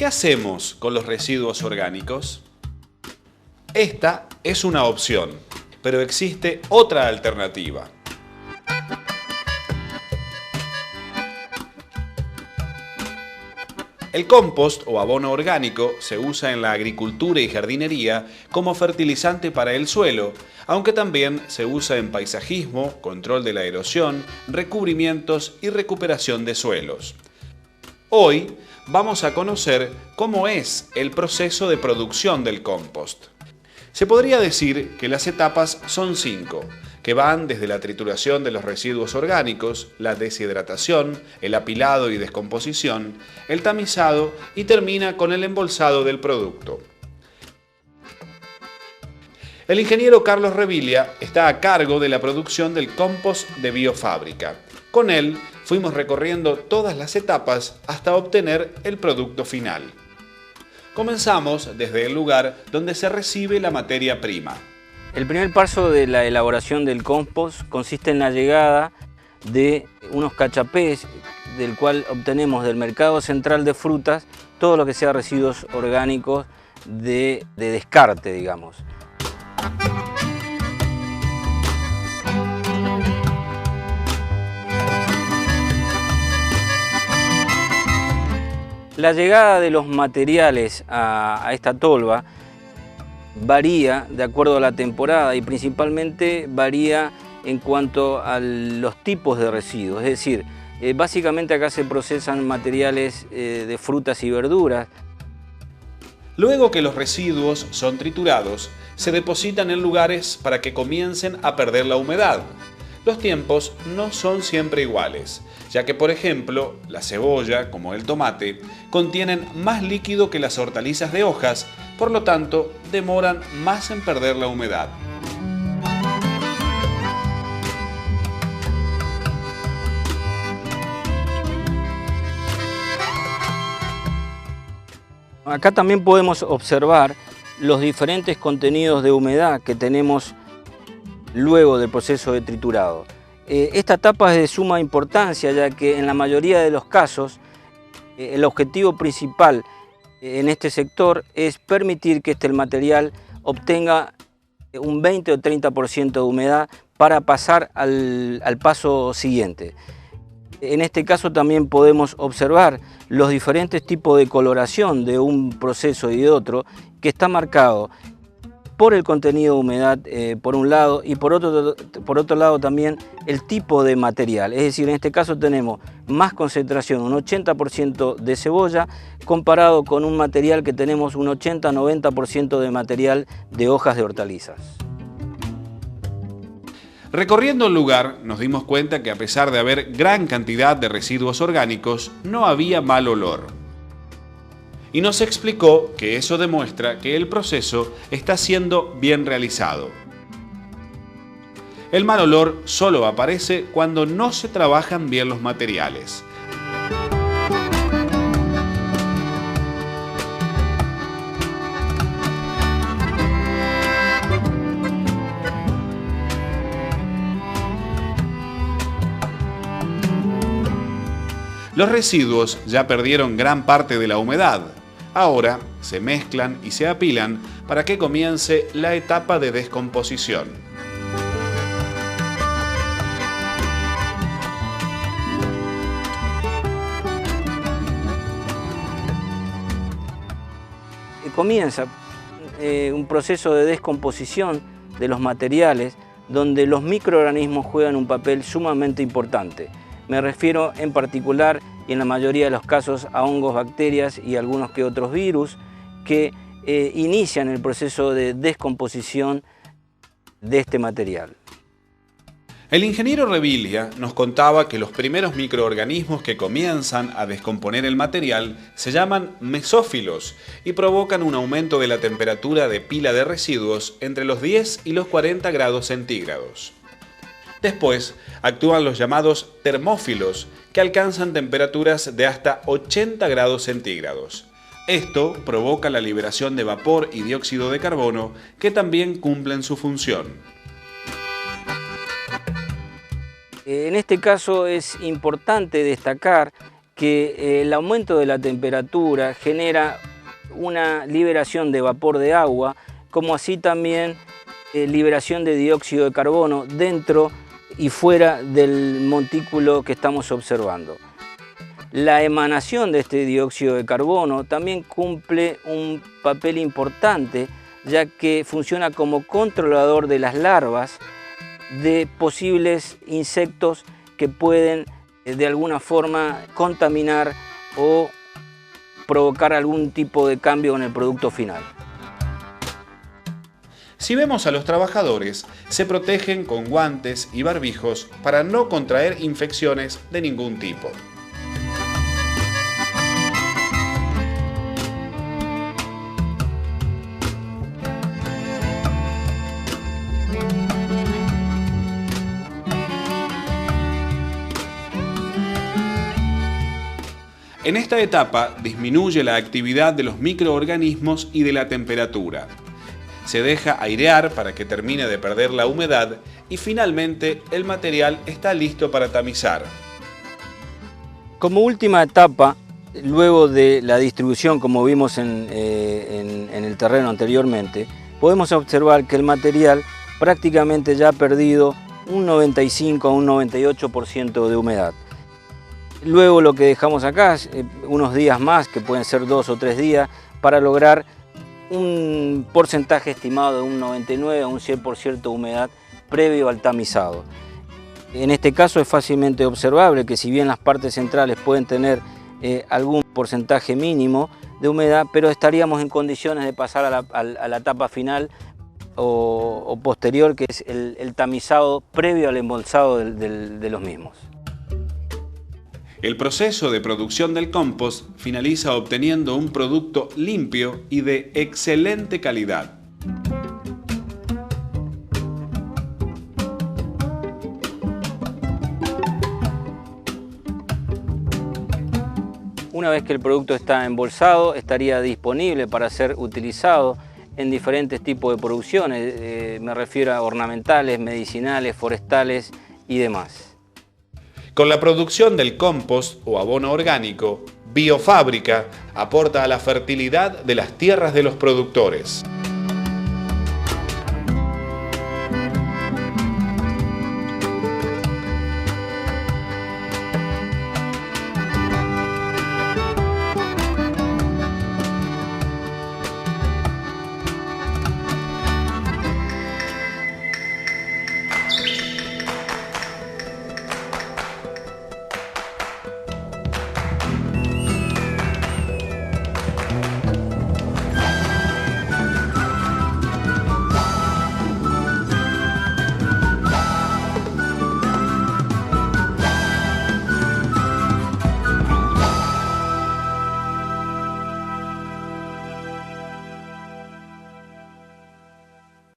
¿Qué hacemos con los residuos orgánicos? Esta es una opción, pero existe otra alternativa. El compost o abono orgánico se usa en la agricultura y jardinería como fertilizante para el suelo, aunque también se usa en paisajismo, control de la erosión, recubrimientos y recuperación de suelos. Hoy vamos a conocer cómo es el proceso de producción del compost. Se podría decir que las etapas son 5, que van desde la trituración de los residuos orgánicos, la deshidratación, el apilado y descomposición, el tamizado y termina con el embolsado del producto. El ingeniero Carlos Revilia está a cargo de la producción del compost de Biofábrica. Con él fuimos recorriendo todas las etapas hasta obtener el producto final. Comenzamos desde el lugar donde se recibe la materia prima. El primer paso de la elaboración del compost consiste en la llegada de unos cachapés del cual obtenemos del mercado central de frutas todo lo que sea residuos orgánicos de descarte, digamos. La llegada de los materiales a esta tolva varía de acuerdo a la temporada y principalmente varía en cuanto a los tipos de residuos. Es decir, básicamente acá se procesan materiales de frutas y verduras. Luego que los residuos son triturados, se depositan en lugares para que comiencen a perder la humedad. Los tiempos no son siempre iguales, ya que, por ejemplo, la cebolla, como el tomate, contienen más líquido que las hortalizas de hojas, por lo tanto, demoran más en perder la humedad. Acá también podemos observar los diferentes contenidos de humedad que tenemos luego del proceso de triturado. Esta etapa es de suma importancia, ya que en la mayoría de los casos el objetivo principal en este sector es permitir que el material obtenga un 20 o 30% de humedad para pasar al paso siguiente. En este caso también podemos observar los diferentes tipos de coloración de un proceso y de otro, que está marcado por el contenido de humedad por un lado y por otro lado también el tipo de material. Es decir, en este caso tenemos más concentración, un 80% de cebolla, comparado con un material que tenemos un 80-90% de material de hojas de hortalizas. Recorriendo el lugar nos dimos cuenta que a pesar de haber gran cantidad de residuos orgánicos, no había mal olor. Y nos explicó que eso demuestra que el proceso está siendo bien realizado. El mal olor solo aparece cuando no se trabajan bien los materiales. Los residuos ya perdieron gran parte de la humedad. Ahora se mezclan y se apilan para que comience la etapa de descomposición. Comienza un proceso de descomposición de los materiales donde los microorganismos juegan un papel sumamente importante. Me refiero en particular y en la mayoría de los casos a hongos, bacterias y algunos que otros virus que inician el proceso de descomposición de este material. El ingeniero Revilia nos contaba que los primeros microorganismos que comienzan a descomponer el material se llaman mesófilos y provocan un aumento de la temperatura de pila de residuos entre los 10 y los 40 grados centígrados. Después actúan los llamados termófilos, que alcanzan temperaturas de hasta 80 grados centígrados. Esto provoca la liberación de vapor y dióxido de carbono, que también cumplen su función. En este caso es importante destacar que el aumento de la temperatura genera una liberación de vapor de agua, como así también liberación de dióxido de carbono dentro y fuera del montículo que estamos observando. La emanación de este dióxido de carbono también cumple un papel importante, ya que funciona como controlador de las larvas de posibles insectos que pueden de alguna forma contaminar o provocar algún tipo de cambio en el producto final. Si vemos a los trabajadores, se protegen con guantes y barbijos para no contraer infecciones de ningún tipo. En esta etapa disminuye la actividad de los microorganismos y de la temperatura. Se deja airear para que termine de perder la humedad y finalmente el material está listo para tamizar. Como última etapa, luego de la distribución, como vimos en el terreno anteriormente, podemos observar que el material prácticamente ya ha perdido un 95 a un 98% de humedad. Luego lo que dejamos acá es unos días más, que pueden ser 2 o 3 días, para lograr un porcentaje estimado de un 99 a un 100% de humedad previo al tamizado. En este caso es fácilmente observable que si bien las partes centrales pueden tener algún porcentaje mínimo de humedad, pero estaríamos en condiciones de pasar a la etapa final o posterior, que es el tamizado previo al embolsado de los mismos. El proceso de producción del compost finaliza obteniendo un producto limpio y de excelente calidad. Una vez que el producto está embolsado, estaría disponible para ser utilizado en diferentes tipos de producciones, me refiero a ornamentales, medicinales, forestales y demás. Con la producción del compost o abono orgánico, Biofábrica aporta a la fertilidad de las tierras de los productores.